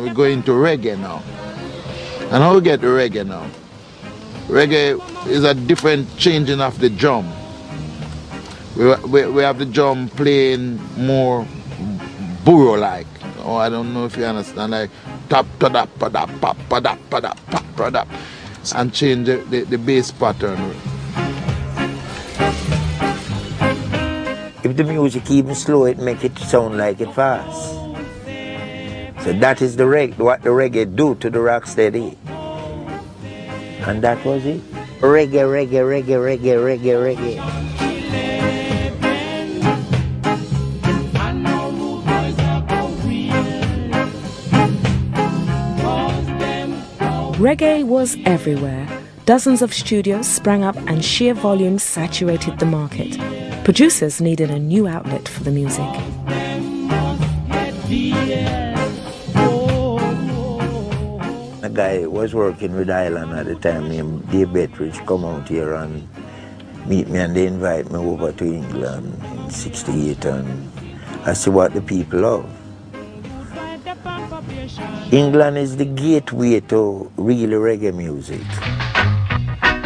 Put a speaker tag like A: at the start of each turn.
A: we go into reggae now. And how we get to reggae now? Reggae is a different changing of the drum. We have the drum playing more burro-like. Oh, I don't know if you understand, like tap to da pa da pop pa da pa da pop pa da, and change the bass pattern.
B: If the music even slow, it make it sound like it fast. So that is what the reggae do to the rocksteady. And that was it. Reggae, reggae, reggae, reggae, reggae, reggae.
C: Reggae was everywhere. Dozens of studios sprang up and sheer volumes saturated the market. Producers needed a new outlet for the music.
B: A guy was working with Island at the time named Dave Bettridge come out here and meet me, and they invite me over to England in '68, and I see what the people love. England is the gateway to really reggae music.